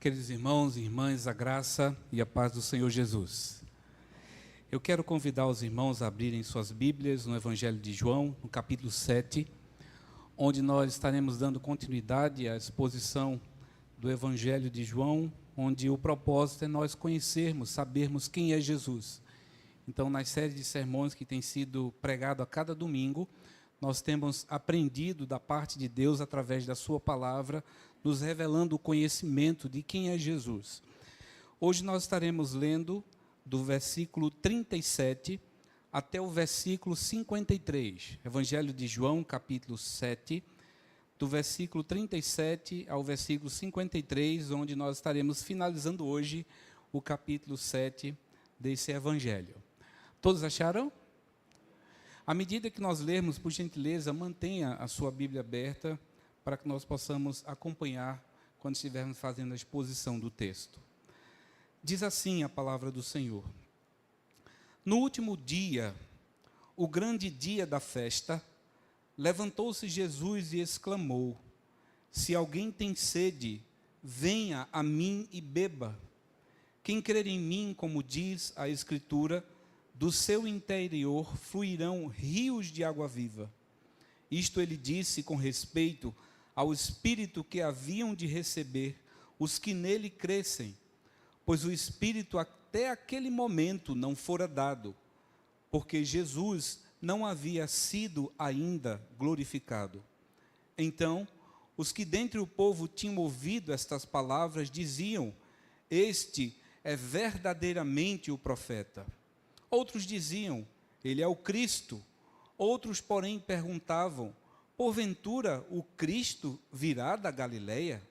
Queridos irmãos e irmãs, a graça e a paz do Senhor Jesus. Eu quero convidar os irmãos a abrirem suas Bíblias no Evangelho de João, no capítulo 7, onde nós estaremos dando continuidade à exposição do Evangelho de João, onde o propósito é nós conhecermos, sabermos quem é Jesus. Então, nas séries de sermões que tem sido pregado a cada domingo, nós temos aprendido da parte de Deus, através da sua palavra, nos revelando o conhecimento de quem é Jesus. Hoje nós estaremos lendo do versículo 37 até o versículo 53. Evangelho de João, capítulo 7, do versículo 37 ao versículo 53, onde nós estaremos finalizando hoje o capítulo 7 desse evangelho. Todos acharam? À medida que nós lermos, por gentileza, mantenha a sua Bíblia aberta para que nós possamos acompanhar quando estivermos fazendo a exposição do texto. Diz assim a palavra do Senhor: No último dia, o grande dia da festa, levantou-se Jesus e exclamou: Se alguém tem sede, venha a mim e beba. Quem crer em mim, como diz a Escritura, do seu interior fluirão rios de água viva. Isto ele disse com respeito ao Espírito que haviam de receber os que nele crescem, pois o Espírito até aquele momento não fora dado, porque Jesus não havia sido ainda glorificado. Então, os que dentre o povo tinham ouvido estas palavras diziam: Este é verdadeiramente o profeta. Outros diziam: Ele é o Cristo. Outros, porém, perguntavam: Porventura o Cristo virá da Galileia?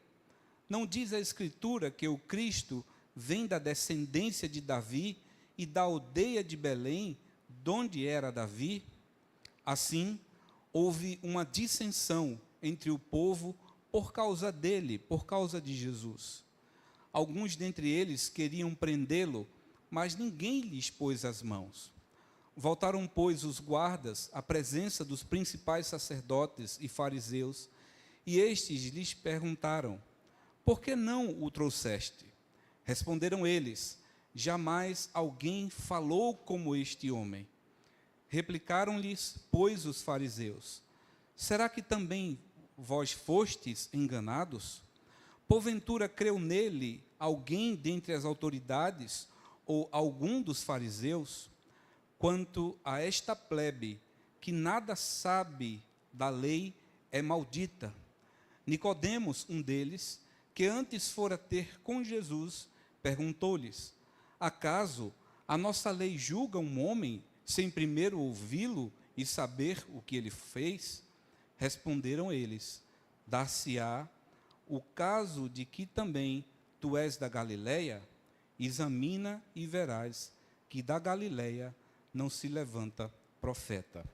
Não diz a Escritura que o Cristo vem da descendência de Davi e da aldeia de Belém, donde era Davi? Assim, houve uma dissensão entre o povo por causa dele, por causa de Jesus. Alguns dentre eles queriam prendê-lo, mas ninguém lhes pôs as mãos. Voltaram, pois, os guardas à presença dos principais sacerdotes e fariseus, e estes lhes perguntaram: Por que não o trouxeste? Responderam eles: Jamais alguém falou como este homem. Replicaram-lhes, pois, os fariseus: Será que também vós fostes enganados? Porventura creu nele alguém dentre as autoridades ou algum dos fariseus? Quanto a esta plebe, que nada sabe da lei, é maldita. Nicodemos, um deles, que antes fora ter com Jesus, perguntou-lhes: Acaso a nossa lei julga um homem sem primeiro ouvi-lo e saber o que ele fez? Responderam eles: Dar-se-á o caso de que também tu és da Galileia? Examina e verás que da Galileia não se levanta profeta.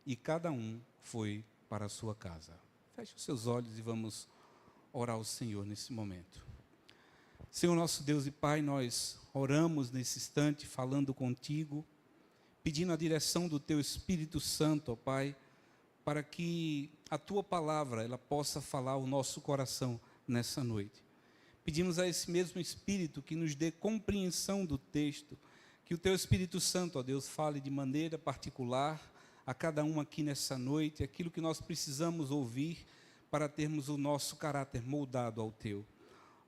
E cada um foi para a sua casa. Feche os seus olhos e vamos orar ao Senhor nesse momento. Senhor nosso Deus e Pai, nós oramos nesse instante, falando contigo, pedindo a direção do Teu Espírito Santo, ó Pai, para que a Tua palavra ela possa falar ao nosso coração nessa noite. Pedimos a esse mesmo Espírito que nos dê compreensão do texto, que o Teu Espírito Santo, ó Deus, fale de maneira particular a cada um aqui nessa noite, aquilo que nós precisamos ouvir para termos o nosso caráter moldado ao Teu.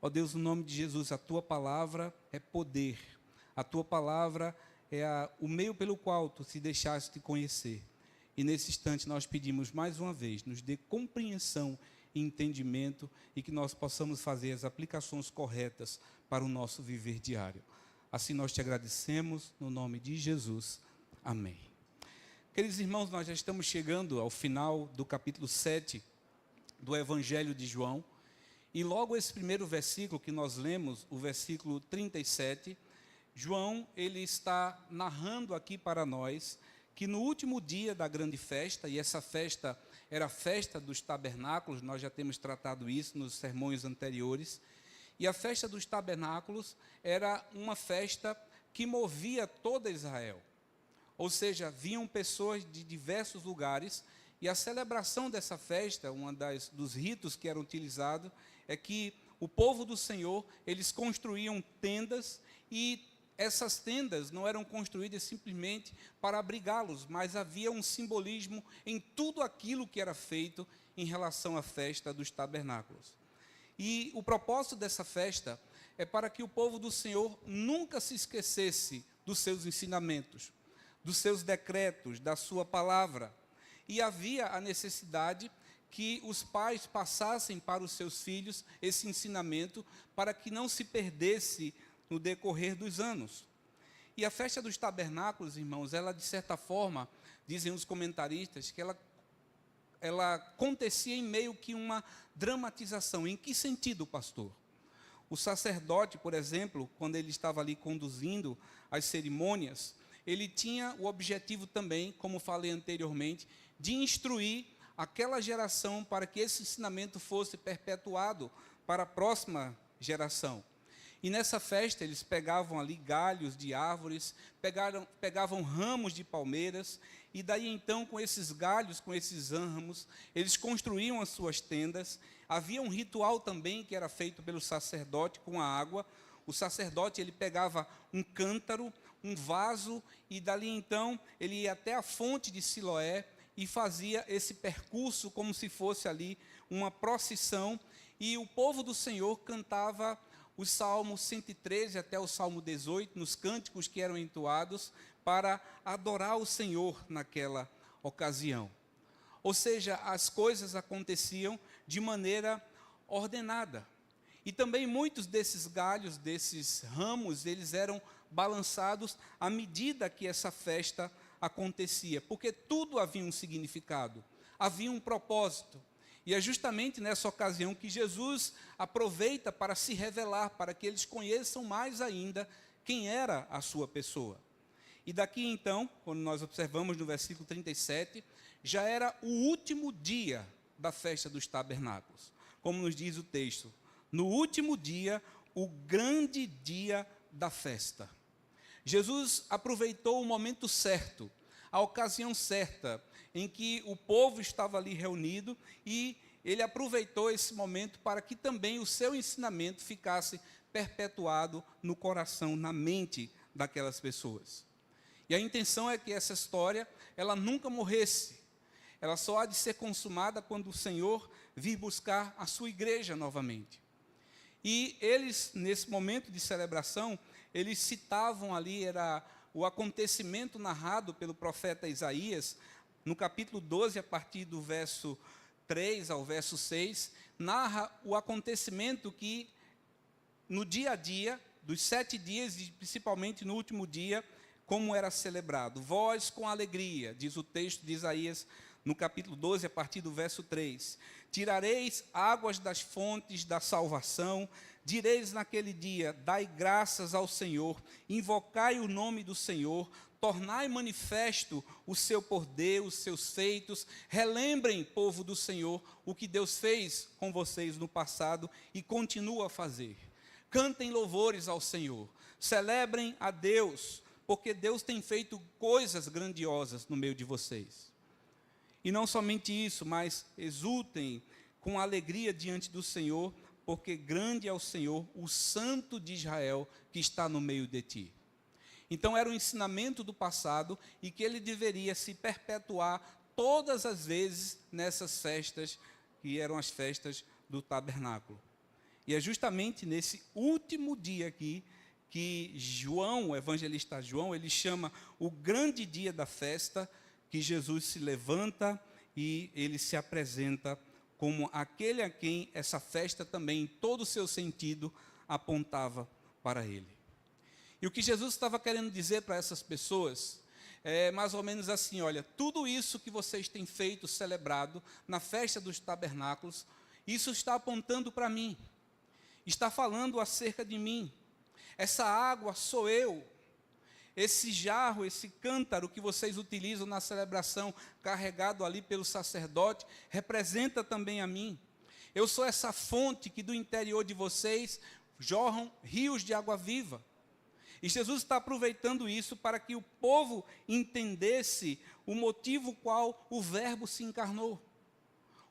Ó Deus, no nome de Jesus, a Tua palavra é poder, a Tua palavra é o meio pelo qual Tu se deixaste conhecer. E nesse instante nós pedimos mais uma vez, nos dê compreensão e entendimento e que nós possamos fazer as aplicações corretas para o nosso viver diário. Assim nós te agradecemos, no nome de Jesus. Amém. Queridos irmãos, nós já estamos chegando ao final do capítulo 7 do Evangelho de João. E logo esse primeiro versículo que nós lemos, o versículo 37, João, ele está narrando aqui para nós que no último dia da grande festa, e essa festa era a festa dos tabernáculos, nós já temos tratado isso nos sermões anteriores, e a festa dos tabernáculos era uma festa que movia toda Israel. Ou seja, vinham pessoas de diversos lugares, e a celebração dessa festa, dos ritos que eram utilizados, é que o povo do Senhor, eles construíam tendas, e essas tendas não eram construídas simplesmente para abrigá-los, mas havia um simbolismo em tudo aquilo que era feito em relação à festa dos tabernáculos. E o propósito dessa festa é para que o povo do Senhor nunca se esquecesse dos seus ensinamentos, dos seus decretos, da sua palavra. E havia a necessidade que os pais passassem para os seus filhos esse ensinamento, para que não se perdesse no decorrer dos anos. E a festa dos tabernáculos, irmãos, ela de certa forma, dizem os comentaristas, que ela acontecia em meio que uma dramatização. Em que sentido, pastor? O sacerdote, por exemplo, quando ele estava ali conduzindo as cerimônias, ele tinha o objetivo também, como falei anteriormente, de instruir aquela geração para que esse ensinamento fosse perpetuado para a próxima geração. E nessa festa eles pegavam ali galhos de árvores, pegavam ramos de palmeiras, e daí então com esses galhos, com esses ramos, eles construíam as suas tendas. Havia um ritual também que era feito pelo sacerdote com a água. O sacerdote ele pegava um cântaro, um vaso, e dali então ele ia até a fonte de Siloé e fazia esse percurso como se fosse ali uma procissão, e o povo do Senhor cantava os Salmos 113 até o Salmo 18, nos cânticos que eram entoados para adorar o Senhor naquela ocasião. Ou seja, as coisas aconteciam de maneira ordenada. E também muitos desses galhos, desses ramos, eles eram balançados à medida que essa festa acontecia, porque tudo havia um significado, havia um propósito. E é justamente nessa ocasião que Jesus aproveita para se revelar, para que eles conheçam mais ainda quem era a sua pessoa. E daqui então, quando nós observamos no versículo 37, já era o último dia da festa dos tabernáculos. Como nos diz o texto, no último dia, o grande dia da festa. Jesus aproveitou o momento certo, a ocasião certa, em que o povo estava ali reunido, e ele aproveitou esse momento para que também o seu ensinamento ficasse perpetuado no coração, na mente daquelas pessoas. E a intenção é que essa história, ela nunca morresse. Ela só há de ser consumada quando o Senhor vir buscar a sua igreja novamente. E eles, nesse momento de celebração, eles citavam ali, era o acontecimento narrado pelo profeta Isaías, no capítulo 12, a partir do verso 3 ao verso 6, narra o acontecimento que, no dia a dia, dos 7 dias, e principalmente no último dia, como era celebrado. Vós com alegria, diz o texto de Isaías, no capítulo 12, a partir do verso 3. Tirareis águas das fontes da salvação, direis naquele dia, dai graças ao Senhor, invocai o nome do Senhor, tornai manifesto o seu poder, os seus feitos, relembrem, povo do Senhor, o que Deus fez com vocês no passado e continua a fazer. Cantem louvores ao Senhor, celebrem a Deus, porque Deus tem feito coisas grandiosas no meio de vocês. E não somente isso, mas exultem com alegria diante do Senhor, porque grande é o Senhor, o Santo de Israel, que está no meio de ti. Então era o ensinamento do passado e que ele deveria se perpetuar todas as vezes nessas festas, que eram as festas do tabernáculo. E é justamente nesse último dia aqui que João, o evangelista João, ele chama o grande dia da festa, que Jesus se levanta e ele se apresenta como aquele a quem essa festa também, em todo o seu sentido, apontava para ele. E o que Jesus estava querendo dizer para essas pessoas é mais ou menos assim: olha, tudo isso que vocês têm feito, celebrado na festa dos tabernáculos, isso está apontando para mim, está falando acerca de mim. Essa água sou eu. Esse jarro, esse cântaro que vocês utilizam na celebração, carregado ali pelo sacerdote, representa também a mim. Eu sou essa fonte que do interior de vocês jorram rios de água viva. E Jesus está aproveitando isso para que o povo entendesse o motivo qual o Verbo se encarnou.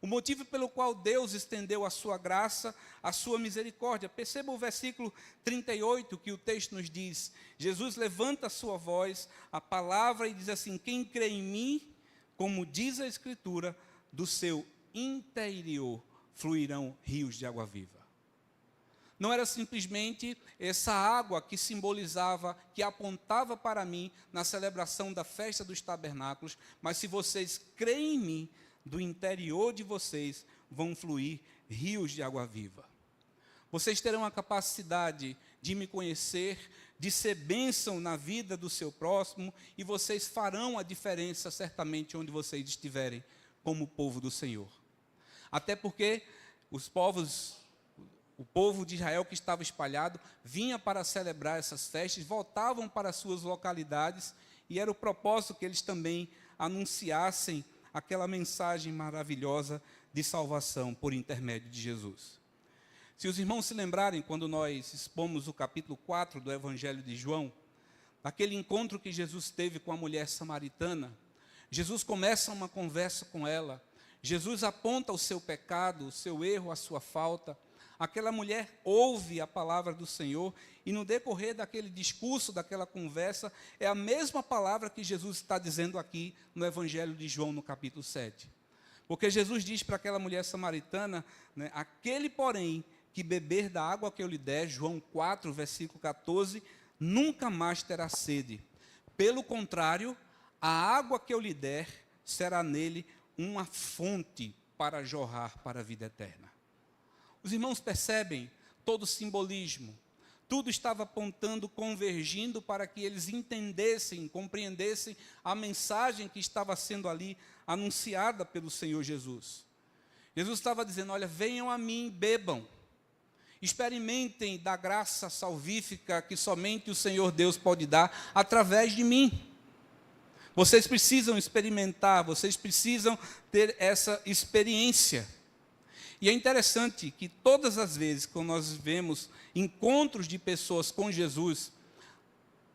O motivo pelo qual Deus estendeu a sua graça, a sua misericórdia. Perceba o versículo 38 que o texto nos diz. Jesus levanta a sua voz, a palavra, e diz assim: quem crê em mim, como diz a Escritura, do seu interior fluirão rios de água viva. Não era simplesmente essa água que simbolizava, que apontava para mim na celebração da festa dos tabernáculos, mas se vocês creem em mim, do interior de vocês vão fluir rios de água viva. Vocês terão a capacidade de me conhecer, de ser bênção na vida do seu próximo, e vocês farão a diferença certamente onde vocês estiverem, como povo do Senhor. Até porque o povo de Israel que estava espalhado, vinha para celebrar essas festas, voltavam para suas localidades, e era o propósito que eles também anunciassem aquela mensagem maravilhosa de salvação por intermédio de Jesus. Se os irmãos se lembrarem, quando nós expomos o capítulo 4 do Evangelho de João, naquele encontro que Jesus teve com a mulher samaritana, Jesus começa uma conversa com ela, Jesus aponta o seu pecado, o seu erro, a sua falta. Aquela mulher ouve a palavra do Senhor, e no decorrer daquele discurso, daquela conversa, é a mesma palavra que Jesus está dizendo aqui no Evangelho de João, no capítulo 7. Porque Jesus diz para aquela mulher samaritana, né, aquele, porém, que beber da água que eu lhe der, João 4, versículo 14, nunca mais terá sede. Pelo contrário, a água que eu lhe der será nele uma fonte para jorrar para a vida eterna. Os irmãos percebem todo o simbolismo. Tudo estava apontando, convergindo para que eles entendessem, compreendessem a mensagem que estava sendo ali anunciada pelo Senhor Jesus. Jesus estava dizendo: olha, venham a mim, bebam. Experimentem da graça salvífica que somente o Senhor Deus pode dar através de mim. Vocês precisam experimentar, vocês precisam ter essa experiência. E é interessante que todas as vezes que nós vemos encontros de pessoas com Jesus,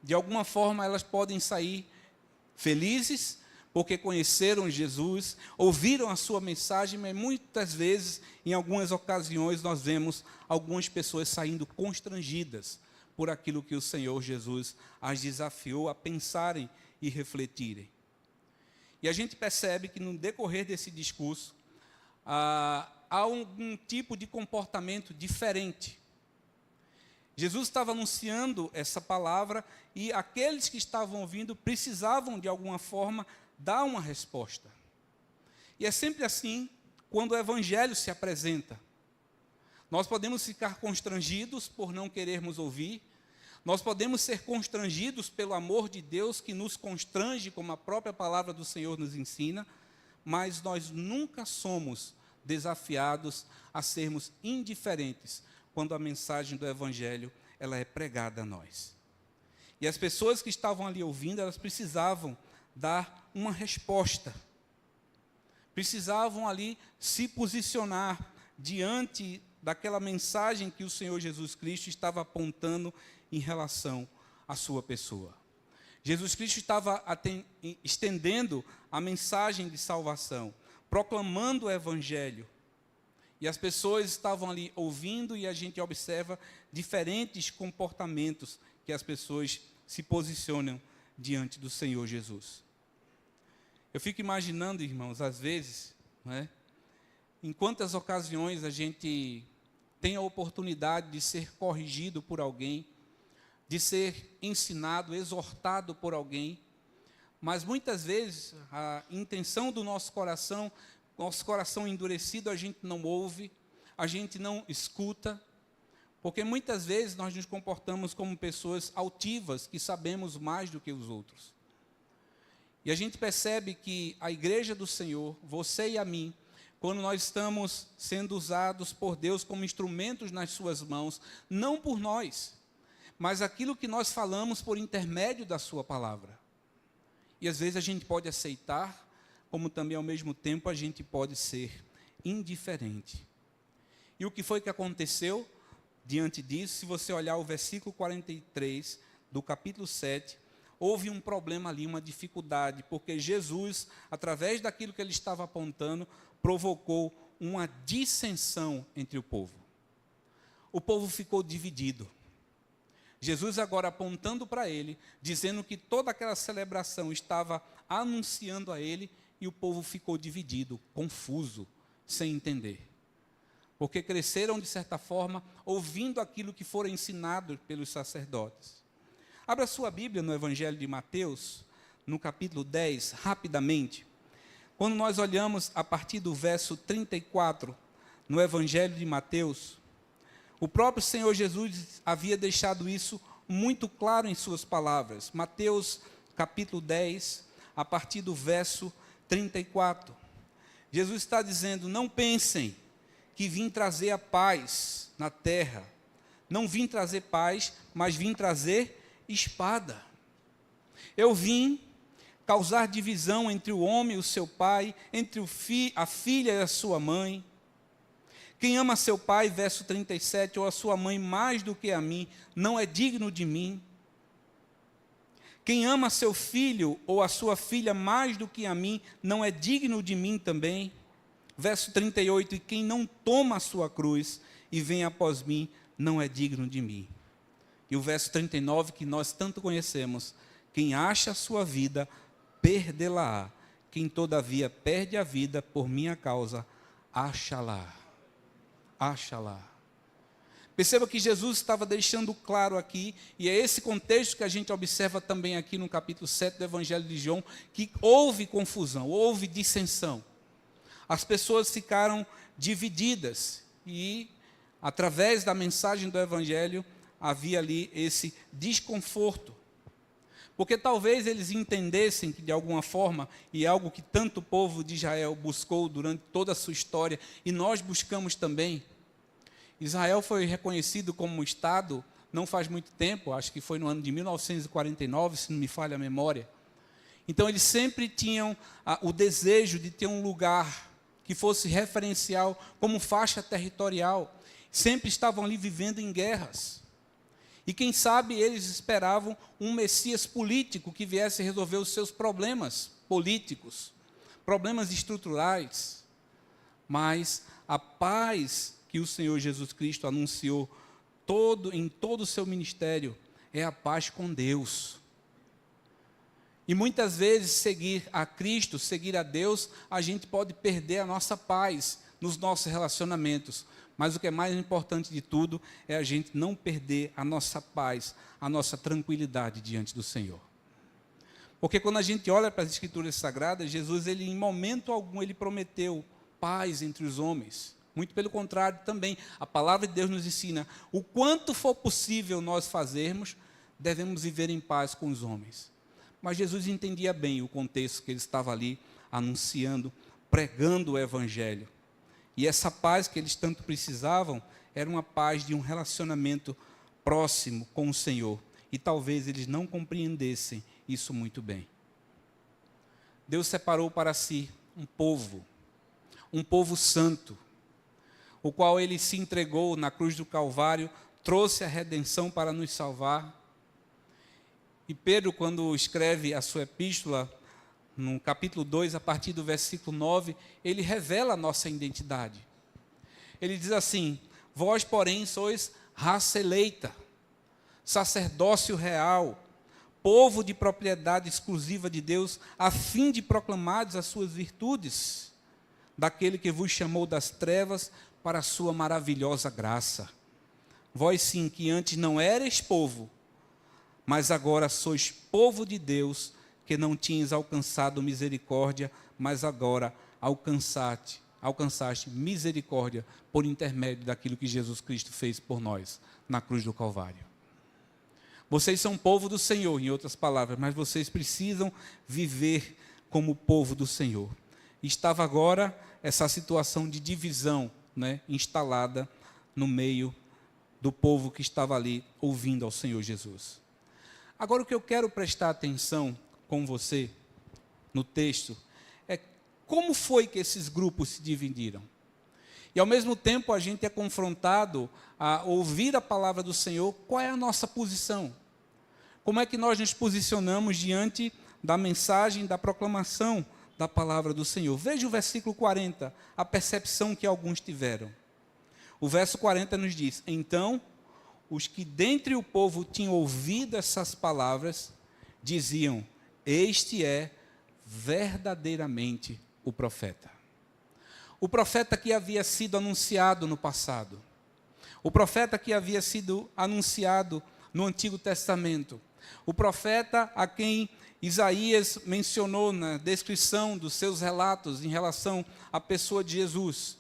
de alguma forma elas podem sair felizes, porque conheceram Jesus, ouviram a sua mensagem, mas muitas vezes, em algumas ocasiões, nós vemos algumas pessoas saindo constrangidas por aquilo que o Senhor Jesus as desafiou a pensarem e refletirem. E a gente percebe que no decorrer desse discurso, há algum tipo de comportamento diferente. Jesus estava anunciando essa palavra e aqueles que estavam ouvindo precisavam, de alguma forma, dar uma resposta. E é sempre assim quando o Evangelho se apresenta. Nós podemos ficar constrangidos por não querermos ouvir, nós podemos ser constrangidos pelo amor de Deus que nos constrange, como a própria palavra do Senhor nos ensina, mas nós nunca somos desafiados a sermos indiferentes quando a mensagem do Evangelho ela é pregada a nós. E as pessoas que estavam ali ouvindo, elas precisavam dar uma resposta. Precisavam ali se posicionar diante daquela mensagem que o Senhor Jesus Cristo estava apontando em relação à sua pessoa. Jesus Cristo estava estendendo a mensagem de salvação, proclamando o Evangelho. E as pessoas estavam ali ouvindo, e a gente observa diferentes comportamentos que as pessoas se posicionam diante do Senhor Jesus. Eu fico imaginando, irmãos, às vezes, né, em quantas ocasiões a gente tem a oportunidade de ser corrigido por alguém, de ser ensinado, exortado por alguém, mas muitas vezes a intenção do nosso coração endurecido, a gente não ouve, a gente não escuta, porque muitas vezes nós nos comportamos como pessoas altivas, que sabemos mais do que os outros. E a gente percebe que a igreja do Senhor, você e a mim, quando nós estamos sendo usados por Deus como instrumentos nas suas mãos, não por nós, mas aquilo que nós falamos por intermédio da sua palavra. E às vezes a gente pode aceitar, como também ao mesmo tempo a gente pode ser indiferente. E o que foi que aconteceu diante disso? Se você olhar o versículo 43 do capítulo 7, houve um problema ali, uma dificuldade, porque Jesus, através daquilo que ele estava apontando, provocou uma dissensão entre o povo. O povo ficou dividido. Jesus agora apontando para ele, dizendo que toda aquela celebração estava anunciando a ele, e o povo ficou dividido, confuso, sem entender. Porque cresceram, de certa forma, ouvindo aquilo que fora ensinado pelos sacerdotes. Abra sua Bíblia no Evangelho de Mateus, no capítulo 10, rapidamente. Quando nós olhamos a partir do verso 34, no Evangelho de Mateus, o próprio Senhor Jesus havia deixado isso muito claro em suas palavras. Mateus, capítulo 10, a partir do verso 34. Jesus está dizendo: não pensem que vim trazer a paz na terra. Não vim trazer paz, mas vim trazer espada. Eu vim causar divisão entre o homem e o seu pai, entre a filha e a sua mãe. Quem ama seu pai, verso 37, ou a sua mãe mais do que a mim, não é digno de mim. Quem ama seu filho ou a sua filha mais do que a mim, não é digno de mim também. Verso 38, e quem não toma a sua cruz e vem após mim, não é digno de mim. E o verso 39, que nós tanto conhecemos, quem acha a sua vida, perdê-la-á. Quem todavia perde a vida por minha causa, acha-la. Acha-la. Perceba que Jesus estava deixando claro aqui, e é esse contexto que a gente observa também aqui no capítulo 7 do Evangelho de João, que houve confusão, houve dissensão. As pessoas ficaram divididas, e através da mensagem do Evangelho, havia ali esse desconforto. Porque talvez eles entendessem que, de alguma forma, e é algo que tanto o povo de Israel buscou durante toda a sua história, e nós buscamos também. Israel foi reconhecido como um Estado não faz muito tempo, acho que foi no ano de 1949, se não me falha a memória. Então, eles sempre tinham o desejo de ter um lugar que fosse referencial como faixa territorial. Sempre estavam ali vivendo em guerras. E quem sabe eles esperavam um Messias político que viesse resolver os seus problemas políticos, problemas estruturais. Mas a paz que o Senhor Jesus Cristo anunciou em todo o seu ministério é a paz com Deus. E muitas vezes seguir a Cristo, seguir a Deus, a gente pode perder a nossa paz nos nossos relacionamentos. Mas o que é mais importante de tudo é a gente não perder a nossa paz, a nossa tranquilidade diante do Senhor. Porque quando a gente olha para as Escrituras Sagradas, Jesus, em momento algum, ele prometeu paz entre os homens. Muito pelo contrário também, a palavra de Deus nos ensina, o quanto for possível nós fazermos, devemos viver em paz com os homens. Mas Jesus entendia bem o contexto que ele estava ali anunciando, pregando o Evangelho. E essa paz que eles tanto precisavam, era uma paz de um relacionamento próximo com o Senhor. E talvez eles não compreendessem isso muito bem. Deus separou para si um povo santo, o qual ele se entregou na cruz do Calvário, trouxe a redenção para nos salvar. E Pedro, quando escreve a sua epístola, no capítulo 2, a partir do versículo 9, ele revela a nossa identidade. Ele diz assim: vós, porém, sois raça eleita, sacerdócio real, povo de propriedade exclusiva de Deus, a fim de proclamares as suas virtudes, daquele que vos chamou das trevas para a sua maravilhosa graça. Vós sim, que antes não erais povo, mas agora sois povo de Deus, que não tinhas alcançado misericórdia, mas agora alcançaste misericórdia por intermédio daquilo que Jesus Cristo fez por nós na cruz do Calvário. Vocês são povo do Senhor, em outras palavras, mas vocês precisam viver como povo do Senhor. Estava agora essa situação de divisão, instalada no meio do povo que estava ali ouvindo ao Senhor Jesus. Agora, o que eu quero prestar atenção com você no texto é como foi que esses grupos se dividiram. E ao mesmo tempo a gente é confrontado a ouvir a palavra do Senhor. Qual é a nossa posição? Como é que nós nos posicionamos diante da mensagem, da proclamação da palavra do Senhor. Veja o versículo 40, a percepção que alguns tiveram. O verso 40 nos diz: então, os que dentre o povo tinham ouvido essas palavras, diziam: este é verdadeiramente o profeta. O profeta que havia sido anunciado no passado. O profeta que havia sido anunciado no Antigo Testamento. O profeta a quem Isaías mencionou na descrição dos seus relatos em relação à pessoa de Jesus.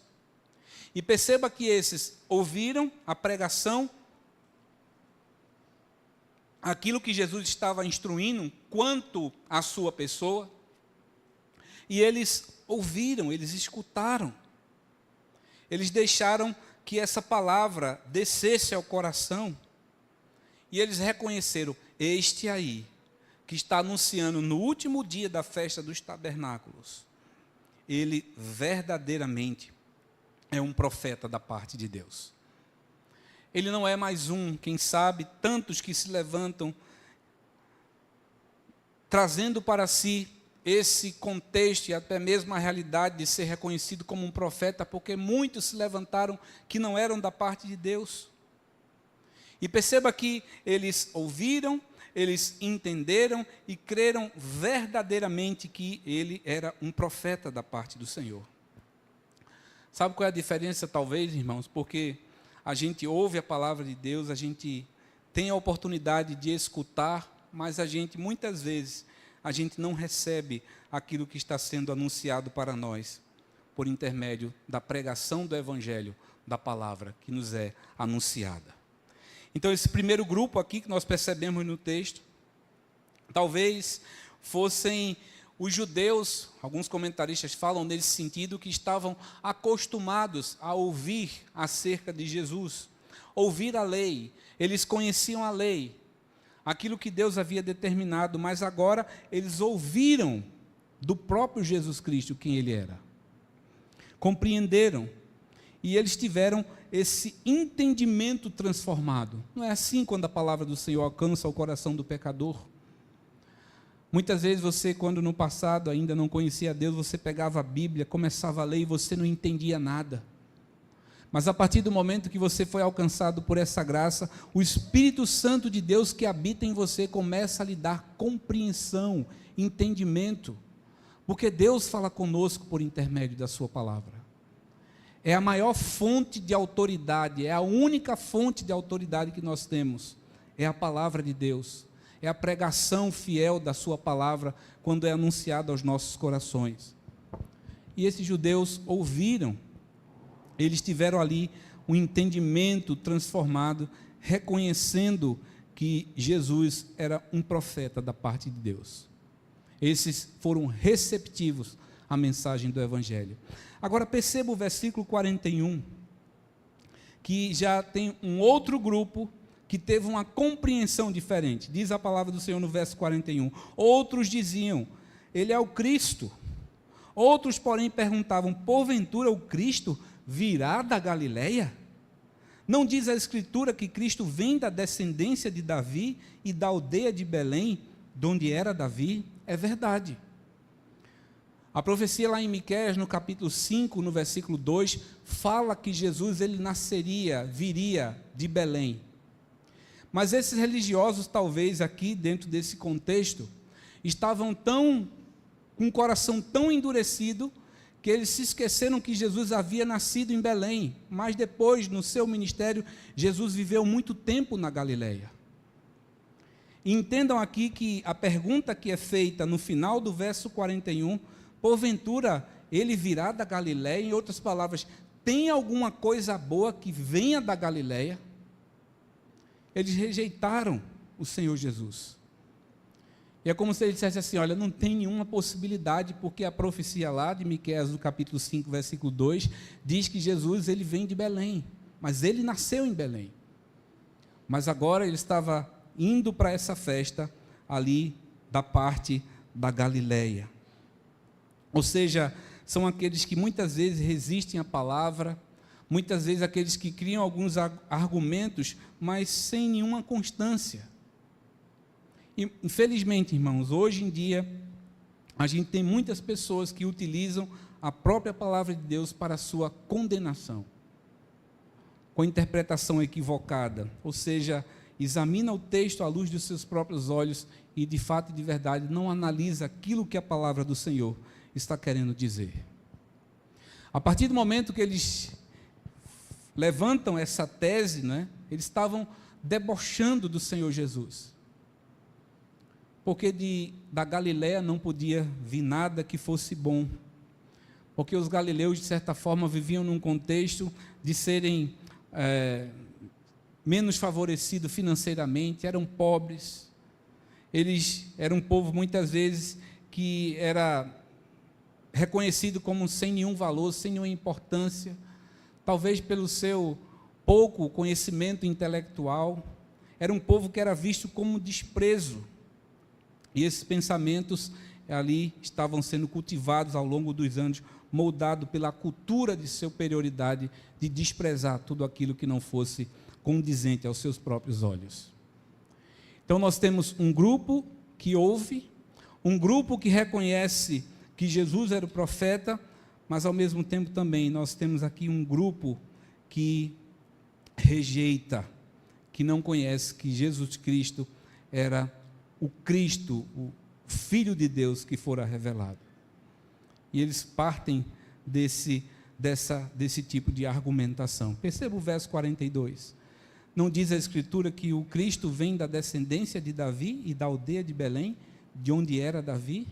E perceba que esses ouviram a pregação, aquilo que Jesus estava instruindo quanto à sua pessoa, e eles ouviram, eles escutaram. Eles deixaram que essa palavra descesse ao coração, e eles reconheceram: este aí, que está anunciando no último dia da festa dos tabernáculos, ele verdadeiramente é um profeta da parte de Deus. Ele não é mais um, quem sabe, tantos que se levantam, trazendo para si esse contexto e até mesmo a realidade de ser reconhecido como um profeta, porque muitos se levantaram que não eram da parte de Deus. E perceba que eles ouviram, eles entenderam e creram verdadeiramente que ele era um profeta da parte do Senhor. Sabe qual é a diferença, talvez, irmãos? Porque a gente ouve a palavra de Deus, a gente tem a oportunidade de escutar, mas muitas vezes, a gente não recebe aquilo que está sendo anunciado para nós, por intermédio da pregação do Evangelho, da palavra que nos é anunciada. Então, esse primeiro grupo aqui que nós percebemos no texto, talvez fossem os judeus, alguns comentaristas falam nesse sentido, que estavam acostumados a ouvir acerca de Jesus, ouvir a lei, eles conheciam a lei, aquilo que Deus havia determinado, mas agora eles ouviram do próprio Jesus Cristo quem ele era, compreenderam, e eles tiveram esse entendimento transformado. Não é assim quando a palavra do Senhor alcança o coração do pecador? Muitas vezes você, quando no passado ainda não conhecia Deus, você pegava a Bíblia, começava a ler e você não entendia nada. Mas a partir do momento que você foi alcançado por essa graça, o Espírito Santo de Deus que habita em você começa a lhe dar compreensão, entendimento, porque Deus fala conosco por intermédio da sua palavra. É a maior fonte de autoridade, é a única fonte de autoridade que nós temos, é a palavra de Deus, é a pregação fiel da sua palavra quando é anunciada aos nossos corações. E esses judeus ouviram, eles tiveram ali um entendimento transformado, reconhecendo que Jesus era um profeta da parte de Deus. Esses foram receptivos à mensagem do Evangelho. Agora perceba o versículo 41, que já tem um outro grupo que teve uma compreensão diferente. Diz a palavra do Senhor no verso 41. Outros diziam: ele é o Cristo. Outros, porém, perguntavam: porventura o Cristo virá da Galileia? Não diz a Escritura que Cristo vem da descendência de Davi e da aldeia de Belém, de onde era Davi? É verdade. A profecia lá em Miqueias, no capítulo 5, no versículo 2, fala que Jesus ele viria de Belém. Mas esses religiosos, talvez aqui, dentro desse contexto, estavam com um coração tão endurecido, que eles se esqueceram que Jesus havia nascido em Belém, mas depois, no seu ministério, Jesus viveu muito tempo na Galileia. E entendam aqui que a pergunta que é feita no final do verso 41, porventura ele virá da Galileia, em outras palavras, tem alguma coisa boa que venha da Galileia? Eles rejeitaram o Senhor Jesus. E é como se ele dissesse assim: olha, não tem nenhuma possibilidade, porque a profecia lá de Miqueias, no capítulo 5, versículo 2, diz que Jesus ele vem de Belém, mas ele nasceu em Belém. Mas agora ele estava indo para essa festa ali da parte da Galileia. Ou seja, são aqueles que muitas vezes resistem à palavra, muitas vezes aqueles que criam alguns argumentos, mas sem nenhuma constância. E, infelizmente, irmãos, hoje em dia, a gente tem muitas pessoas que utilizam a própria palavra de Deus para a sua condenação, com interpretação equivocada, ou seja, examina o texto à luz dos seus próprios olhos e, de fato e de verdade, não analisa aquilo que a palavra do Senhor está querendo dizer. A partir do momento que eles levantam essa tese, né, eles estavam debochando do Senhor Jesus, porque da Galiléia não podia vir nada que fosse bom, porque os galileus, de certa forma, viviam num contexto de serem menos favorecidos financeiramente, eram pobres, eles eram um povo, muitas vezes, que era reconhecido como sem nenhum valor, sem nenhuma importância, talvez pelo seu pouco conhecimento intelectual, era um povo que era visto como desprezo, e esses pensamentos ali estavam sendo cultivados ao longo dos anos, moldado pela cultura de superioridade, de desprezar tudo aquilo que não fosse condizente aos seus próprios olhos. Então nós temos um grupo que ouve, um grupo que reconhece que Jesus era o profeta, mas ao mesmo tempo também nós temos aqui um grupo que rejeita, que não conhece que Jesus Cristo era o Cristo, o Filho de Deus que fora revelado. E eles partem desse tipo de argumentação. Perceba o verso 42. Não diz a Escritura que o Cristo vem da descendência de Davi e da aldeia de Belém, de onde era Davi?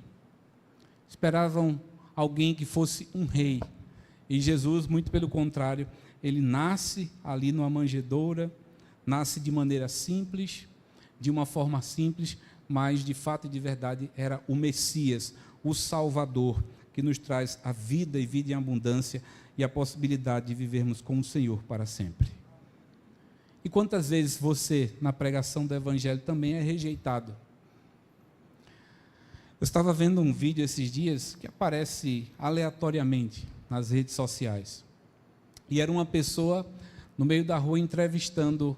Esperavam alguém que fosse um rei. E Jesus, muito pelo contrário, ele nasce ali numa manjedoura, nasce de maneira simples, de uma forma simples, mas de fato e de verdade era o Messias, o Salvador, que nos traz a vida e vida em abundância e a possibilidade de vivermos com o Senhor para sempre. E quantas vezes você, na pregação do Evangelho, também é rejeitado? Eu estava vendo um vídeo esses dias que aparece aleatoriamente nas redes sociais. E era uma pessoa no meio da rua entrevistando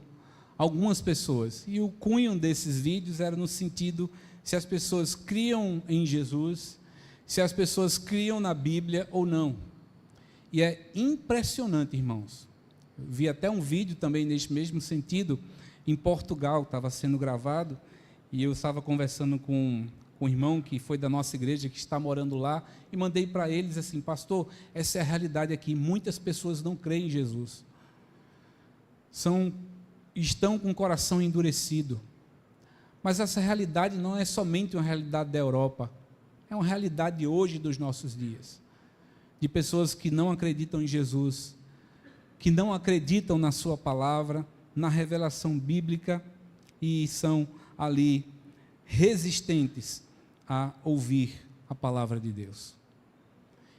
algumas pessoas. E o cunho desses vídeos era no sentido se as pessoas criam em Jesus, se as pessoas criam na Bíblia ou não. E é impressionante, irmãos. Eu vi até um vídeo também neste mesmo sentido, em Portugal, estava sendo gravado, e eu estava conversando com um irmão que foi da nossa igreja, que está morando lá, e mandei para eles assim: pastor, essa é a realidade aqui, muitas pessoas não creem em Jesus, estão com o coração endurecido, mas essa realidade não é somente uma realidade da Europa, é uma realidade hoje dos nossos dias, de pessoas que não acreditam em Jesus, que não acreditam na sua palavra, na revelação bíblica, e são ali resistentes a ouvir a palavra de Deus.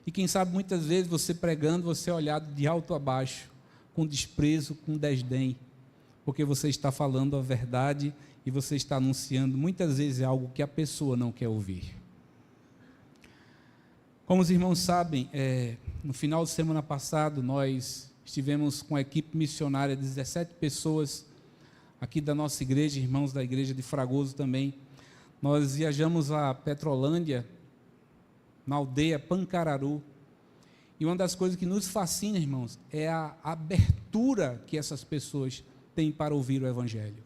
E quem sabe muitas vezes você pregando, você é olhado de alto a baixo, com desprezo, com desdém, porque você está falando a verdade e você está anunciando muitas vezes algo que a pessoa não quer ouvir. Como os irmãos sabem, no final de semana passado nós estivemos com a equipe missionária de 17 pessoas aqui da nossa igreja, irmãos da igreja de Fragoso também. Nós viajamos a Petrolândia, na aldeia Pancararu, e uma das coisas que nos fascina, irmãos, é a abertura que essas pessoas têm para ouvir o Evangelho.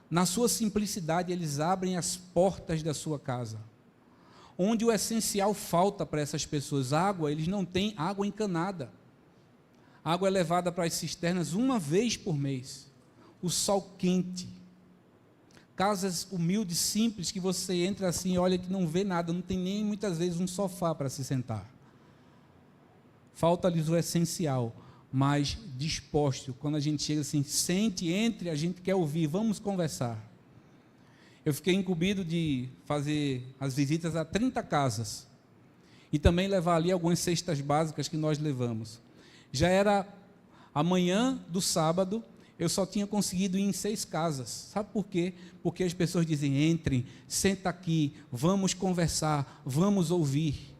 Na sua simplicidade, eles abrem as portas da sua casa, onde o essencial falta para essas pessoas. Água, eles não têm água encanada. A água é levada para as cisternas uma vez por mês. O sol quente. Casas humildes, simples, que você entra assim e olha que não vê nada, não tem nem muitas vezes um sofá para se sentar. Falta-lhes o essencial, mas disposto. Quando a gente chega assim, sente, entre, a gente quer ouvir, vamos conversar. Eu fiquei incumbido de fazer as visitas a 30 casas e também levar ali algumas cestas básicas que nós levamos. Já era amanhã do sábado, eu só tinha conseguido ir em 6 casas. Sabe por quê? Porque as pessoas dizem: entrem, senta aqui, vamos conversar, vamos ouvir.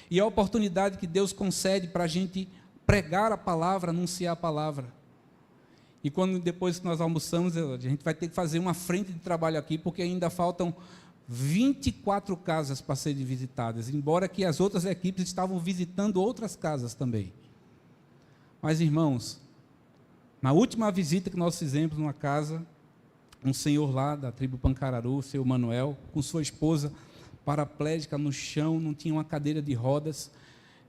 E a oportunidade que Deus concede para a gente pregar a palavra, anunciar a palavra. E quando depois que nós almoçamos, a gente vai ter que fazer uma frente de trabalho aqui, porque ainda faltam 24 casas para serem visitadas, embora que as outras equipes estavam visitando outras casas também. Mas, irmãos, na última visita que nós fizemos numa casa, um senhor lá da tribo Pancararu, o senhor Manuel, com sua esposa paraplégica no chão, não tinha uma cadeira de rodas,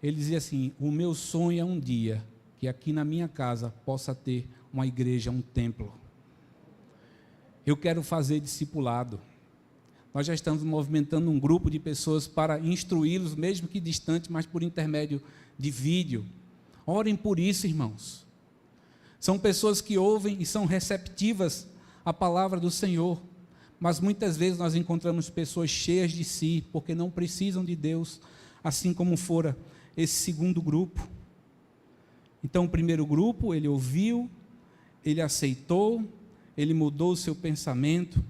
ele dizia assim: o meu sonho é um dia que aqui na minha casa possa ter uma igreja, um templo. Eu quero fazer discipulado. Nós já estamos movimentando um grupo de pessoas para instruí-los, mesmo que distante, mas por intermédio de vídeo. Orem por isso, irmãos. São pessoas que ouvem e são receptivas à palavra do Senhor, mas muitas vezes nós encontramos pessoas cheias de si, porque não precisam de Deus, assim como fora esse segundo grupo. Então, o primeiro grupo, ele ouviu, ele aceitou, ele mudou o seu pensamento,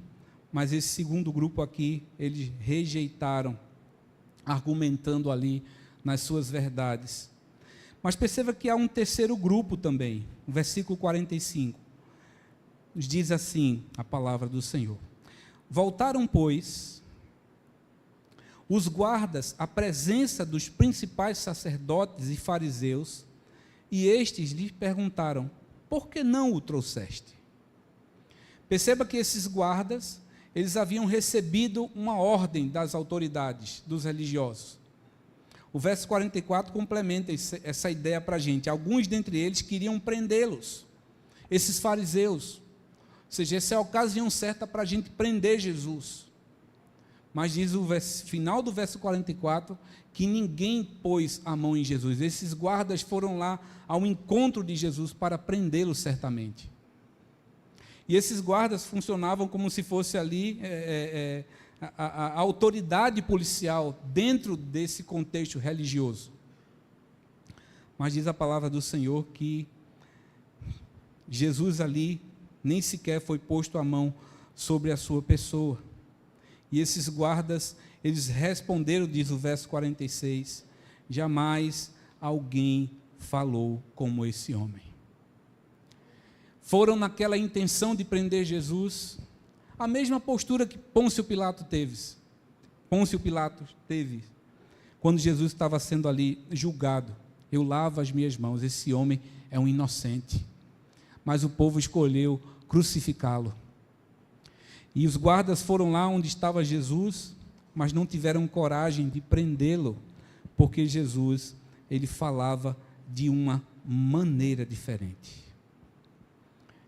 mas esse segundo grupo aqui, eles rejeitaram, argumentando ali nas suas verdades. Mas perceba que há um terceiro grupo também, o versículo 45, nos diz assim a palavra do Senhor: voltaram, pois, os guardas à presença dos principais sacerdotes e fariseus, e estes lhe perguntaram: por que não o trouxeste? Perceba que esses guardas, eles haviam recebido uma ordem das autoridades, dos religiosos. O verso 44 complementa essa ideia para a gente. Alguns dentre eles queriam prendê-los, esses fariseus. Ou seja, essa é a ocasião certa para a gente prender Jesus. Mas diz o final do verso 44, que ninguém pôs a mão em Jesus. Esses guardas foram lá ao encontro de Jesus para prendê-lo certamente. E esses guardas funcionavam como se fosse ali a autoridade policial dentro desse contexto religioso. Mas diz a palavra do Senhor que Jesus ali nem sequer foi posto a mão sobre a sua pessoa. E esses guardas, eles responderam, diz o verso 46, jamais alguém falou como esse homem. Foram naquela intenção de prender Jesus, a mesma postura que Pôncio Pilato teve, quando Jesus estava sendo ali julgado. Eu lavo as minhas mãos, esse homem é um inocente. Mas o povo escolheu crucificá-lo. E os guardas foram lá onde estava Jesus, mas não tiveram coragem de prendê-lo, porque Jesus, ele falava de uma maneira diferente.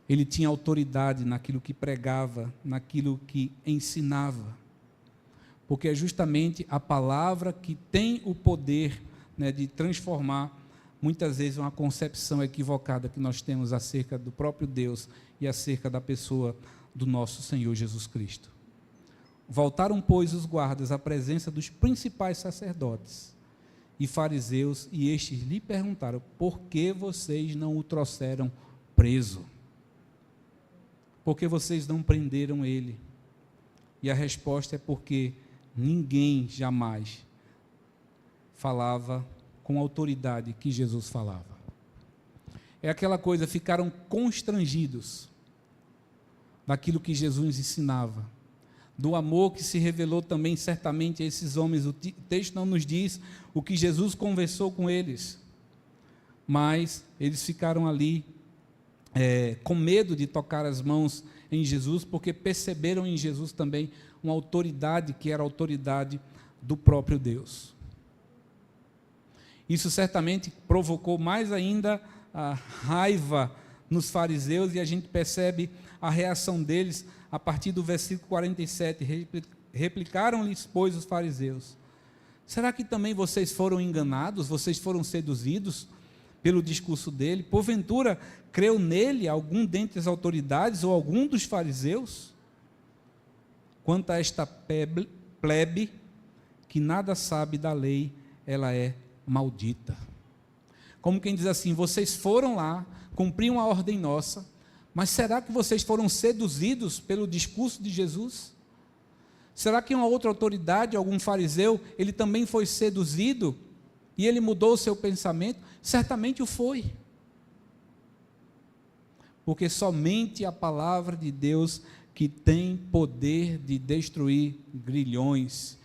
Ele tinha autoridade naquilo que pregava, naquilo que ensinava, porque é justamente a palavra que tem o poder, né, de transformar, muitas vezes, uma concepção equivocada que nós temos acerca do próprio Deus e acerca da pessoa do nosso Senhor Jesus Cristo. Voltaram, pois, os guardas à presença dos principais sacerdotes e fariseus, e estes lhe perguntaram: por que vocês não o trouxeram preso? Por que vocês não prenderam ele? E a resposta é porque ninguém jamais falava com a autoridade que Jesus falava. É aquela coisa, ficaram constrangidos daquilo que Jesus ensinava, do amor que se revelou também certamente a esses homens. O texto não nos diz o que Jesus conversou com eles, mas eles ficaram ali com medo de tocar as mãos em Jesus, porque perceberam em Jesus também uma autoridade que era a autoridade do próprio Deus. Isso certamente provocou mais ainda a raiva nos fariseus, e a gente percebe a reação deles a partir do versículo 47. Replicaram-lhes, pois, os fariseus: será que também vocês foram enganados, vocês foram seduzidos pelo discurso dele? Porventura, creu nele algum dentre as autoridades ou algum dos fariseus? Quanto a esta plebe, que nada sabe da lei, ela é maldita. Como quem diz assim: vocês foram lá, cumpriram a ordem nossa, mas será que vocês foram seduzidos pelo discurso de Jesus? Será que uma outra autoridade, algum fariseu, ele também foi seduzido e ele mudou o seu pensamento? Certamente o foi. porque somente a palavra de Deus que tem poder de destruir grilhões,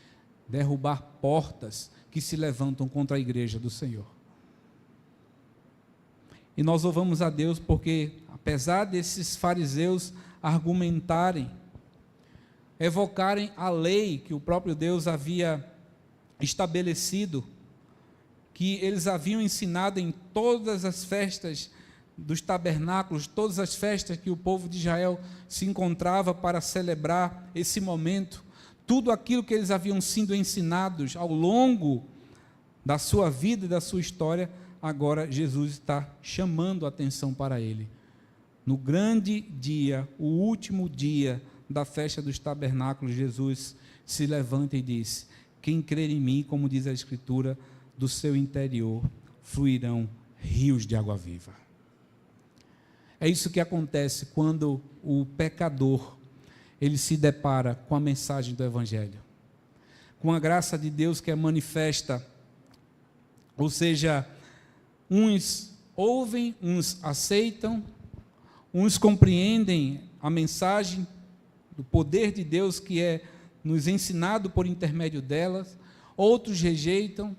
derrubar portas que se levantam contra a igreja do Senhor. E nós louvamos a Deus porque, apesar desses fariseus argumentarem, evocarem a lei que o próprio Deus havia estabelecido, que eles haviam ensinado em todas as festas dos tabernáculos, todas as festas que o povo de Israel se encontrava para celebrar esse momento, tudo aquilo que eles haviam sido ensinados ao longo da sua vida e da sua história, agora Jesus está chamando a atenção para ele. No grande dia, o último dia da festa dos tabernáculos, Jesus se levanta e diz: quem crer em mim, como diz a Escritura, do seu interior fluirão rios de água viva. É isso que acontece quando o pecador, ele se depara com a mensagem do Evangelho, com a graça de Deus que é manifesta, ou seja, uns ouvem, uns aceitam, uns compreendem a mensagem do poder de Deus que é nos ensinado por intermédio delas, outros rejeitam,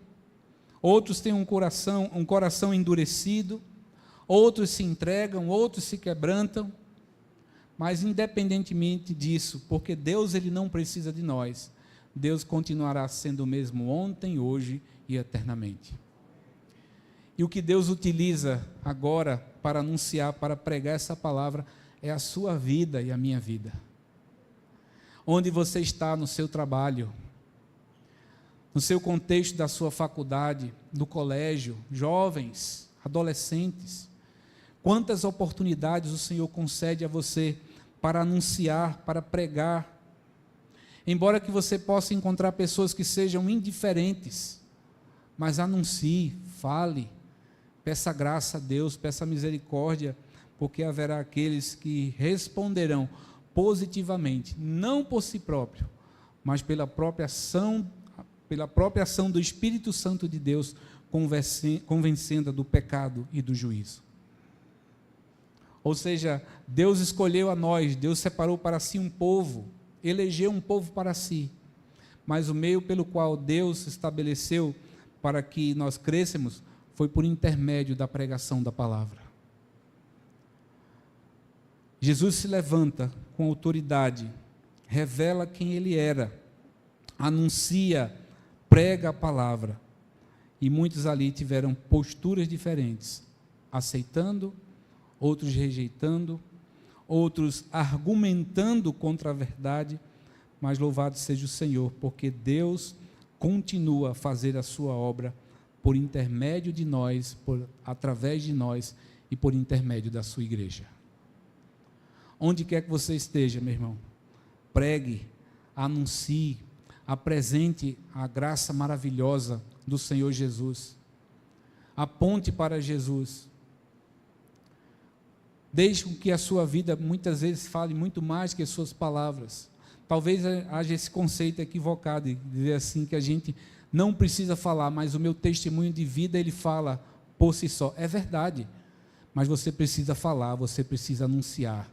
outros têm um coração endurecido, outros se entregam, outros se quebrantam, mas independentemente disso, porque Deus ele não precisa de nós, Deus continuará sendo o mesmo ontem, hoje e eternamente. E o que Deus utiliza agora para anunciar, para pregar essa palavra, é a sua vida e a minha vida. Onde você está no seu trabalho, no seu contexto da sua faculdade, do colégio, jovens, adolescentes, quantas oportunidades o Senhor concede a você para anunciar, para pregar, embora que você possa encontrar pessoas que sejam indiferentes, mas anuncie, fale, peça graça a Deus, peça misericórdia, porque haverá aqueles que responderão positivamente, não por si próprio, mas pela própria ação do Espírito Santo de Deus, convencendo do pecado e do juízo. Ou seja, Deus escolheu a nós, Deus separou para si um povo, elegeu um povo para si, mas o meio pelo qual Deus estabeleceu para que nós crescemos foi por intermédio da pregação da palavra. Jesus se levanta com autoridade, revela quem ele era, anuncia, prega a palavra, e muitos ali tiveram posturas diferentes, aceitando, outros rejeitando, outros argumentando contra a verdade, mas louvado seja o Senhor, porque Deus continua a fazer a sua obra por intermédio de nós, através de nós e por intermédio da sua igreja. Onde quer que você esteja, meu irmão, pregue, anuncie, apresente a graça maravilhosa do Senhor Jesus, aponte para Jesus, deixe que a sua vida muitas vezes fale muito mais que as suas palavras. Talvez haja esse conceito equivocado de dizer assim que a gente não precisa falar, mas o meu testemunho de vida ele fala por si só. É verdade, mas você precisa falar, você precisa anunciar,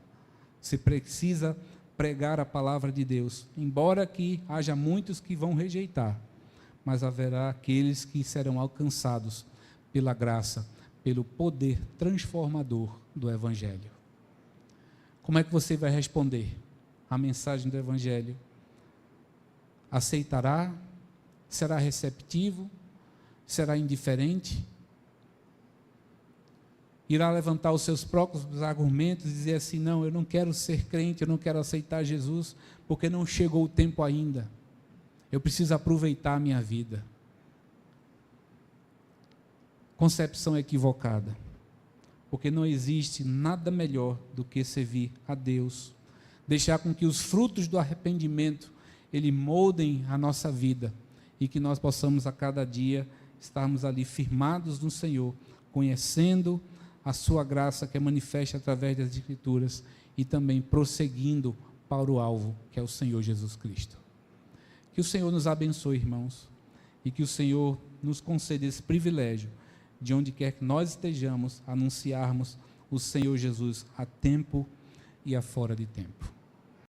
você precisa pregar a palavra de Deus, embora que haja muitos que vão rejeitar, mas haverá aqueles que serão alcançados pela graça, pelo poder transformador do Evangelho. Como é que você vai responder à mensagem do Evangelho? Aceitará? Será receptivo? Será indiferente? Irá levantar os seus próprios argumentos e dizer assim: não, eu não quero ser crente, eu não quero aceitar Jesus, porque não chegou o tempo ainda, eu preciso aproveitar a minha vida. Concepção equivocada, porque não existe nada melhor do que servir a Deus, deixar com que os frutos do arrependimento, ele moldem a nossa vida, e que nós possamos a cada dia estarmos ali firmados no Senhor, conhecendo a sua graça que é manifesta através das Escrituras e também prosseguindo para o alvo, que é o Senhor Jesus Cristo. Que o Senhor nos abençoe, irmãos, e que o Senhor nos conceda esse privilégio, de onde quer que nós estejamos, anunciarmos o Senhor Jesus a tempo e a fora de tempo.